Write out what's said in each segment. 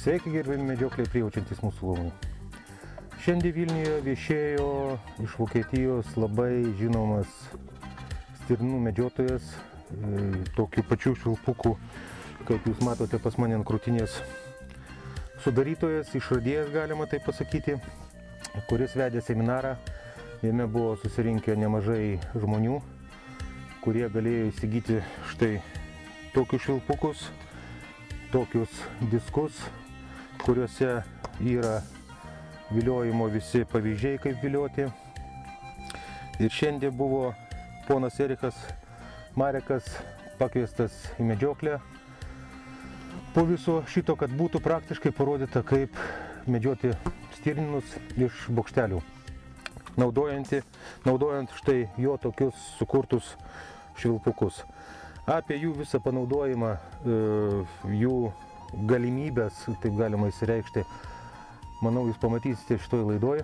Sveiki, gerbiami medžiokliai prijaučiantys mūsų laumai. Šiandien Vilniuje viešėjo iš Vokietijos labai žinomas stirnų medžiotojas, tokių pačių švilpukų, kaip jūs matote pas mane ant krūtinės, sudarytojas, išradėjas galima taip pasakyti, kuris vedė seminarą. Jame buvo susirinkę nemažai žmonių, kurie galėjo įsigyti štai tokius švilpukus, tokius diskus, kuriuose yra viliojimo visi pavyzdžiai, kaip vilioti. Ir šiandien buvo ponas Erichas Marekas pakviestas į medžioklę po viso šito, kad būtų praktiškai parodyta, kaip medžioti stirninus iš bokštelių, naudojant štai jo tokius sukurtus švilpukus. Apie jų visą panaudojimą, jų galimybės, taip galima įsireikšti, manau, jūs pamatysite šitoj laidoj.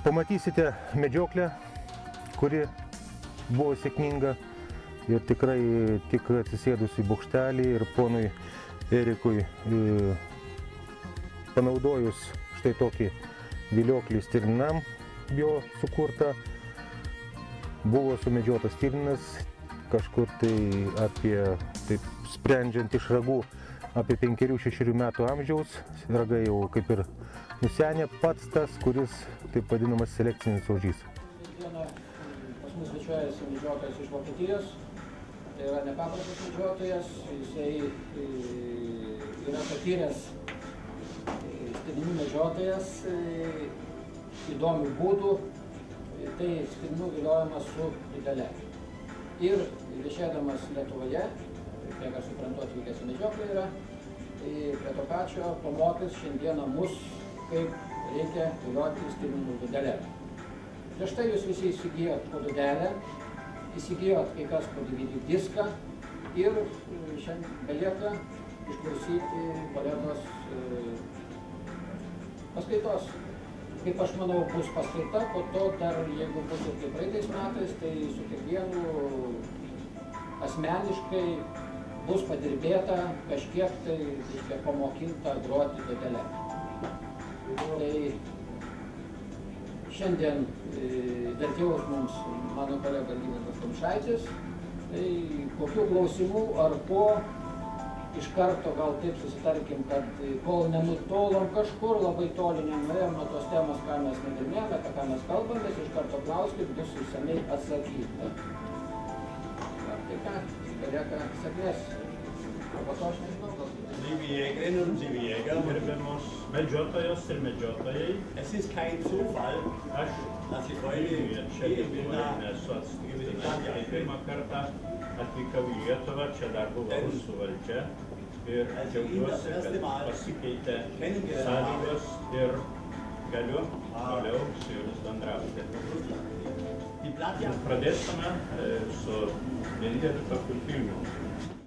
Pamatysite medžioklę, kuri buvo sėkminga ir tikrai tik atsisėdus į bokštelį ir ponui Erikui panaudojus štai tokį vilioklį stirninam jo sukurtą, buvo sumedžiotas stirninas kažkur tai apie, taip sprendžiant iš ragų, apie 5-6 metų amžiaus. Ragai jau kaip ir nusenė, pats tas, kuris taip vadinamas selekcinis ožys. Dieną pas mus svečiuojasi medžiotojas iš Vokietijos. Tai yra nepaprastas medžiotojas, jisai yra patyręs stirninų medžiotojas, įdomių būdų, tai stirninų viliojimas su didele. Ir viešėdamas Lietuvoje, kiek aš suprantu, atvykęs į medžioklę yra, tai prie to pačio pamokys šiandieną mus, kaip reikia vilioti stirninų didelę. Prieš tai jūs visi įsigijot po didelę, įsigijot kai kas po DVD diską ir šiandien belieka išklausyti kolegos paskaitos. Kaip aš manau, bus paskaita, po to dar, jeigu bus ir kaip praeitais metais, tai su kiekvienu asmeniškai bus padirbėta kažkiek tai pamokinta groti didelę. Tai šiandien vertėjos mums mano kolega Lymantas Tomšaitis, tai kokių klausimų ar ko, iš karto gal taip susitarkim, kad kol nenutolom kažkur, labai toli nenuėjom nuo tos temos, ką mes nagrinėjame, apie ką mes kalbamės, iš karto klauskit, bus išsamiai atsakyta. Tai ką, belieka sėkmės. Po to aš nežinau, gal. Liebe Jägerinnen und liebe Jäger, gerbiamos medžiotojos ir medžiotojai. Es ist kein Zufall, dass ich heute čia Vilniuje nesu atstovas. Pirmą kartą atvykau į Lietuvą, čia dar buvo rusų valdžia ir džiaugiuosi, kad pasikeitė sąlygos ir galiu toliau su jumis bendrauti. Pradėsime su nedideliu tokiu filmu.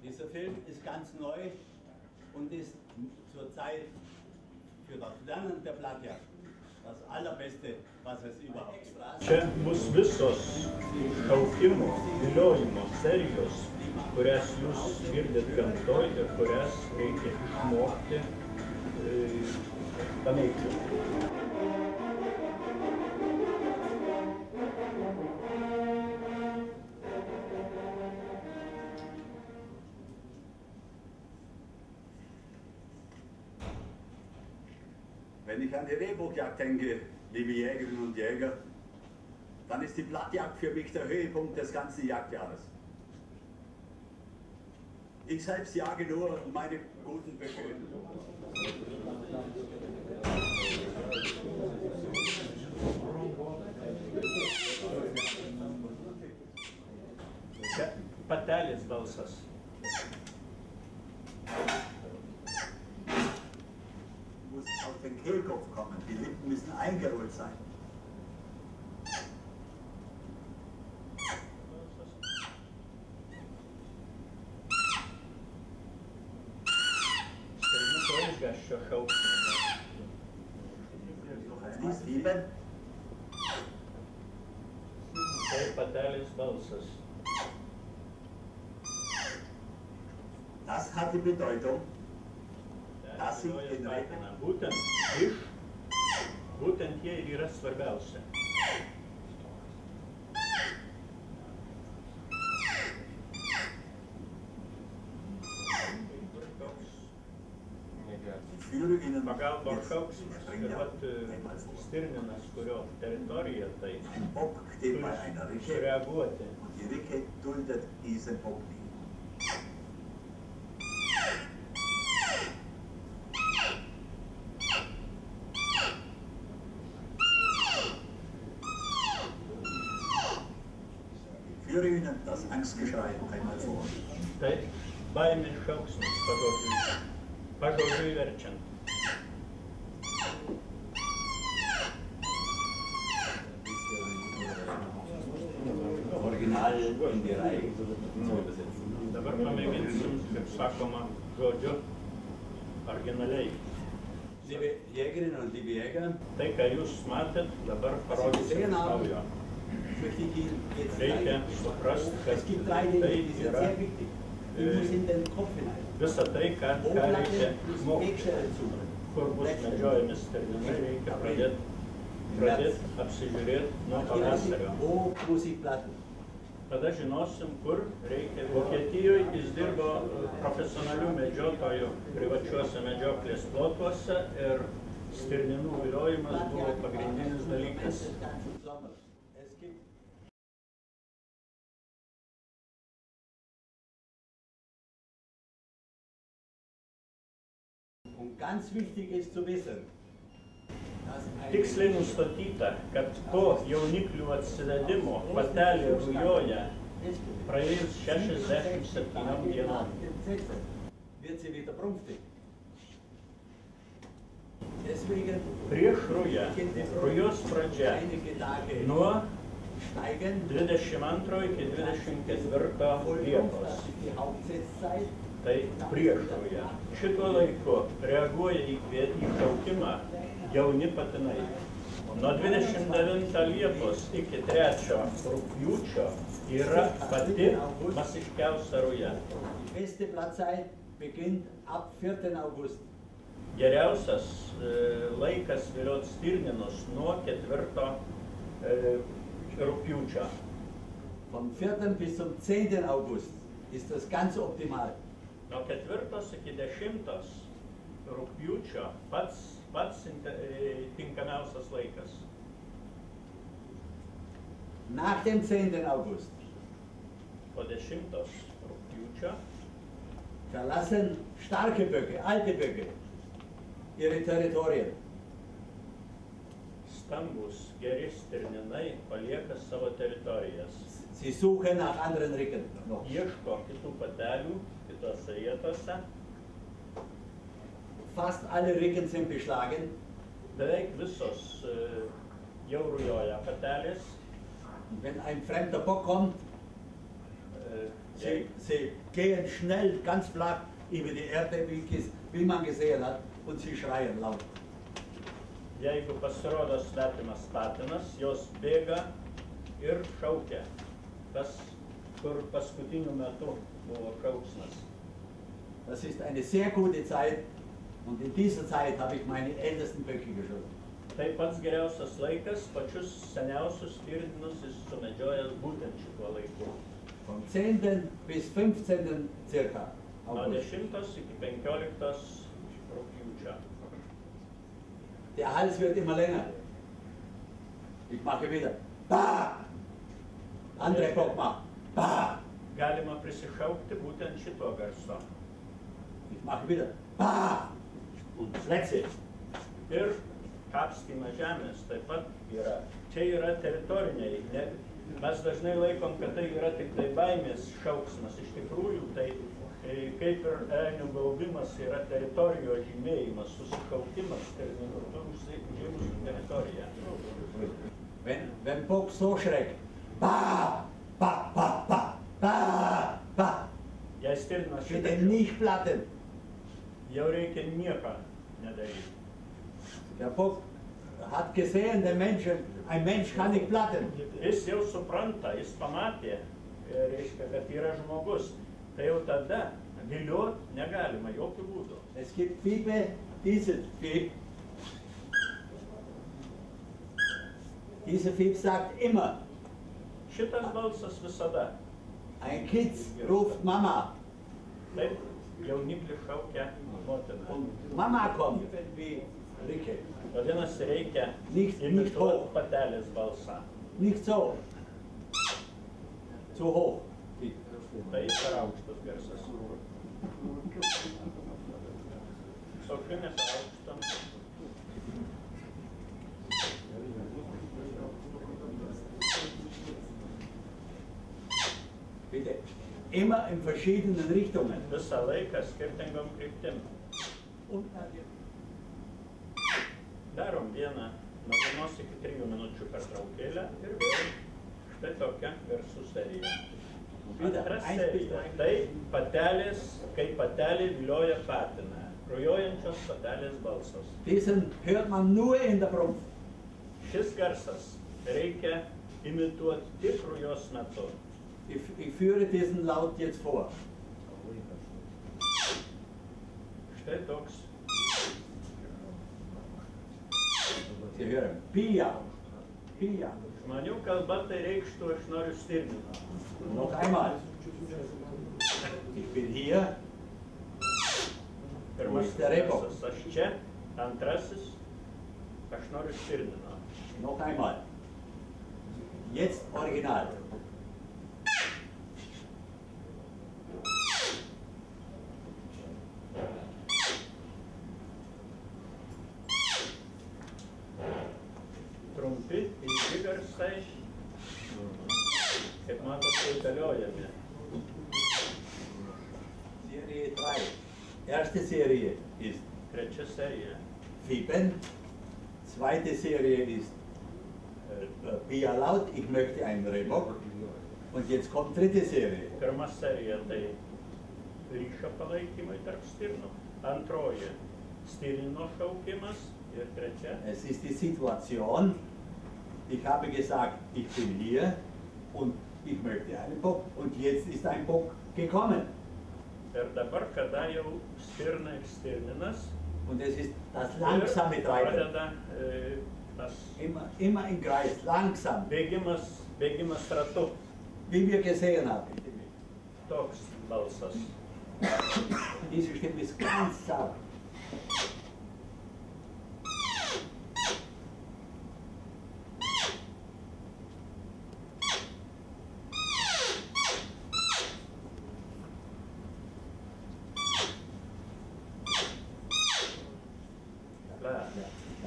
Dieser Film ist ganz neu und ist zurzeit für das Lernen der Blattjagd das allerbeste, was es überhaupt gibt. Čia bus visos šaukimo, viliojimo serijos, kurias jūs girdit gamtoj ir kurias reikia išmokti paneigti. Wenn ich an die Rehbuchjagd denke, liebe Jägerinnen und Jäger, dann ist die Blattjagd für mich der Höhepunkt des ganzen Jagdjahres. Ich selbst jage nur meine guten Böcke. Čia patelės balsas. Muss auf den Kehlkopf kommen, die Lippen müssen eingerollt sein. Die 7. Tai patelės balsas. Das hat die Bedeutung, dass sie den Recken Būtent jie ir yra svarbiausia. Pagalba šauksmas ir stirninas, kurio teritorija, tai turi sureaguoti. Die Ricke duldet diesen Bock nicht. Ich führe Ihnen das Angstgeschrei einmal vor. Tai baimės šauksmas pažodžiui verčiant. Original in die Reihe zu übersetzen. Dabar pamėginsim, kaip sakoma, žodžiu originaliai. Liebe Jägerinnen und liebe Jäger, Tai, ką jūs matėt, dabar parodysim naujo. möchte ich Ihnen jetzt Reikia zeigen. suprasti, kad Es gibt drei Dinge, tai die sind yra sehr wichtig. Die muss in den Kopf hinein. visa tai, ką reikia Oplatte plus mokyti. Wegstelle zu. Kur bus medžiojami stirninai, reikia pradėti apsižiūrėti nuo pavasario. Wo muss ich platten? Tada žinosim, kur reikia. Vokietijoje jis dirbo profesionalių medžiotojų privačiuose medžioklės plotuose ir stirninų viliojimas buvo pagrindinis dalykas. Und ganz wichtig ist zu wissen, dass Tiksliai nustatyta, kad po jauniklių atsivedimo patelė rujoja praėjus 67 dienom. wird sie wieder prumpfig. Deswegen Prieš rują, rujos pradžia einige Tage nuo steigen. 22 iki 24 Liepos. Die Hauptsetzzeit. Tai prieš rują. Šituo laiku reaguoja į šaukimą jauni patinai. Nuo 29 Liepos iki 3 rugpjūčio yra pati masiškiausia ruja. Die beste Blattzeit beginnt ab 4. August. Geriausias laikas viliot stirninus nuo 4 rugpjūčio. Vom 4. bis zum 10. August ist das ganz optimal. Nuo 4 iki 10 rugpjūčio pats tinkamiausias laikas. Nach dem 10. August Po 10 rugpjūčio verlassen starke Böcke, alte Böcke, ihre Territorien. Stambus geri stirninai palieka savo teritorijas. Sie suchen nach anderen Ricken noch. Ieško kitų patelių, kitose vietose. Fast alle Ricken sind beschlagen. Beveik visos jau rujoja patelės. Wenn ein fremder Bock kommt, sie gehen schnell, ganz flach über die Erde, wie man gesehen hat, und sie schreien laut. Jeigu pasirodo svetimas patinas, jos bėga ir šaukia. Tas, kur paskutiniu metu buvo šauksmas. Das ist eine sehr gute Zeit und in dieser Zeit habe ich meine ältesten Böcke geschossen. Tai pats geriausias laikas, pačius seniausius stirninus jis sumedžiojęs būtent šituo laiku. Vom 10. bis 15. circa. Nuo August. 10 iki 15 rugpjūčio. Der Hals wird immer länger. Ich mache wieder. Bah! Andere Bock macht. Bah! Galima prisišaukti būtent šito garso. Ich mache wieder. Bah! Und das letzte. Ir kapstymas žemės taip pat yra. Čia yra teritoriniai. Mes dažnai laikom, kad tai yra tik tai baimės šauksmas. Iš tikrųjų, tai kaip ir elnių gaubimas yra teritorijos žymėjimas, susišaukimas terminų, tu užimusių teritoriją. Wenn Bock so schreckt. Bah! Bah! Bah! Bah! Bah! Bah! Jei stirnas Bitte šitaip, nicht platten. jau reikia nieko nedaryti. Der Bock hat gesehen, ein Mensch kann nicht platten. Jis jau supranta, jis pamatė, reiškia, kad yra žmogus. Tai jau tada viliot negalima, jokių būdų. Es gibt Vibe, diese Vibe sagt immer, Šitas balsas visada. ein Kitz ruft Mama. Taip, jauniklis šaukia motiną. Und Mama kommt, wie Ricke. Vadinasi, reikia Nicht imituoti hoch. patelės balsą. Nicht so. Zu hoch. Tai per aukštas garsas. Šaukimas aukštam. Bitte. Immer in verschiedenen Richtungen. Visą laiką skirtingom kryptim. Darom vieną nuo 1 iki 3 minučių pertraukėlę ir vėl štai tokia garsų serija. Antra serija. Tai patelės, kai patelė vilioja patiną. Rujojančios patelės balsas. Diesen hört man nur in der Brunft. Šis garsas reikia imituoti tik rujos metu. Ich führe diesen Laut jetzt vor. Štai toks. Sie hören. Pia. Pia. Žmonių kalba tai reikštų, aš noriu stirniną. Noch einmal. Ich bin hier. Pirmasis Der Rebo. garsas, aš čia. Antrasis, aš noriu stirniną. Noch einmal. Jetzt original. Trumpi, ilgi garsai, kaip matot, kaitaliojami. Serie 3. Erste Serie ist Trečia serija. Fiepen. Zweite Serie ist Pia Laut. Ich möchte einen Rehbock. Und jetzt kommt dritte Serie. Pirma serija tai ryšio palaikymai tarp stirnų. Antroji stirnino šaukimas ir trečia. Es ist die Situation. Ich habe gesagt, ich bin hier und ich möchte einen Bock. Und jetzt ist ein Bock gekommen. Ir dabar, kada jau stirna ir stirninas, Und es ist das langsame Treiben. pradeda tas Immer im Kreis, langsam. bėgimas ratu. Wie wir gesehen haben. Toks balsas. Diese Stimme ist ganz sauber.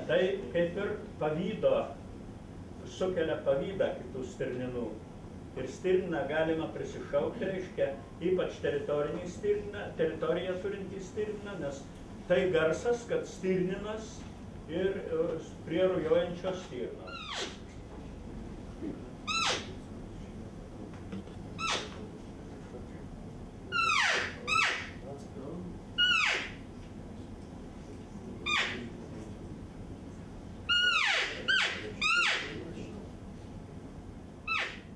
Tai kaip ir pavydo, sukelia pavydą kitų stirninų. Ir stirniną galima prisišaukti, reiškia, ypač teritoriją turintį stirniną, nes tai garsas, kad stirninas ir prie rujojančios stirnos.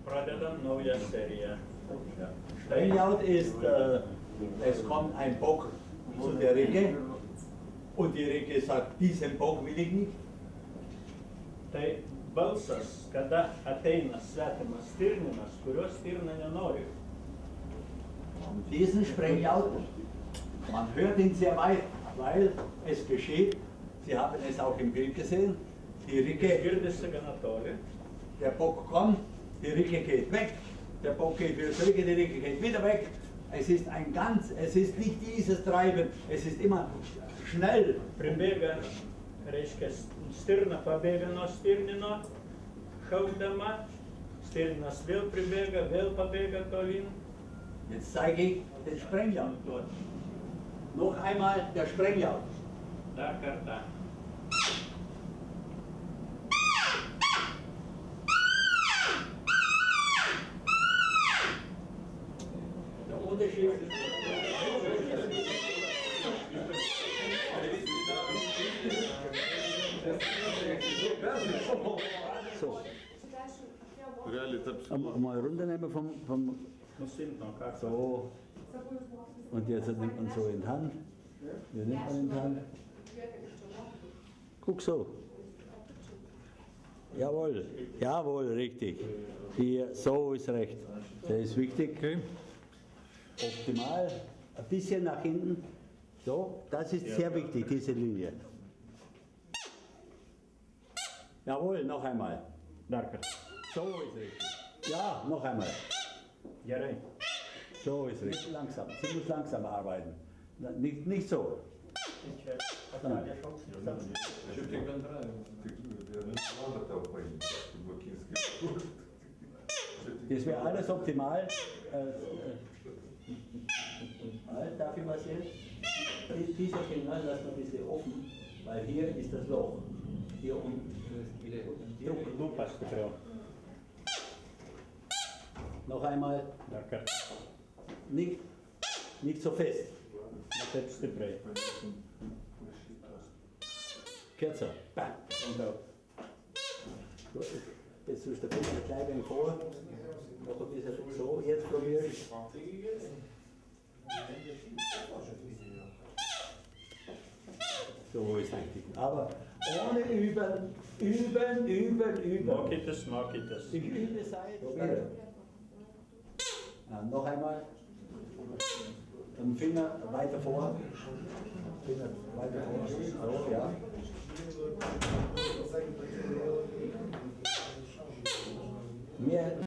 Pradedam naują seriją. Sprenglaut ist, es kommt ein Bock zu der Ricke und die Ricke sagt, diesen Bock will ich nicht. Tai balsas, kada ateina svetimas stirninas, kurio stirna nenori. Und diesen Sprenglaut, man hört ihn sehr weit, weil es geschieht, Sie haben es auch im Bild gesehen, die Ricke, Girdisi gana toli. der Bock kommt, die Ricke geht weg, der Bock geht wieder zurück, die Ricke geht wieder weg. Es ist nicht dieses Treiben, es ist immer schnell. Pribėga, reiškia, stirna pabėga nuo stirnino, šaukdama, stirninas vėl pribėga, vėl pabėga tolyn. Jetzt zeige ich den Sprenglaut. Noch einmal der Sprenglaut. Dar kartą. Der Unterschied ist... Mal runternehmen vom Muss hinten noch gar so. Und jetzt nimmt man so in die Hand. Hier nimmt man in die Hand. Guck so. Jawohl, jawohl, richtig. Hier, so ist recht. Das ist wichtig. Okay. Optimal. Ein bisschen nach hinten. So, das ist sehr wichtig, diese Linie. Jawohl, noch einmal. Darker. So ist richtig. Ja, noch einmal. Ja, rein. So ist richtig. Langsam. Sie muss langsam arbeiten. Nicht so. Das wäre alles optimal. Darf ich mal sehen? Dieser Finger lassen wir ein bisschen offen, weil hier ist das Loch. Hier unten. Du passt drauf. Noch einmal. Darker. Nicht so fest. Selbst die Brei. Kürzer. Bam. Und da. Gut. Jetzt tust du den Finger ein klein wenig vor. Noch ein bisschen so. Jetzt probiere ich. So ist richtig. Aber ohne üben. Mag ich das. Ich übe seit. Probiere. Noch einmal. Den Finger weiter vor. Finger weiter vor. So, ja.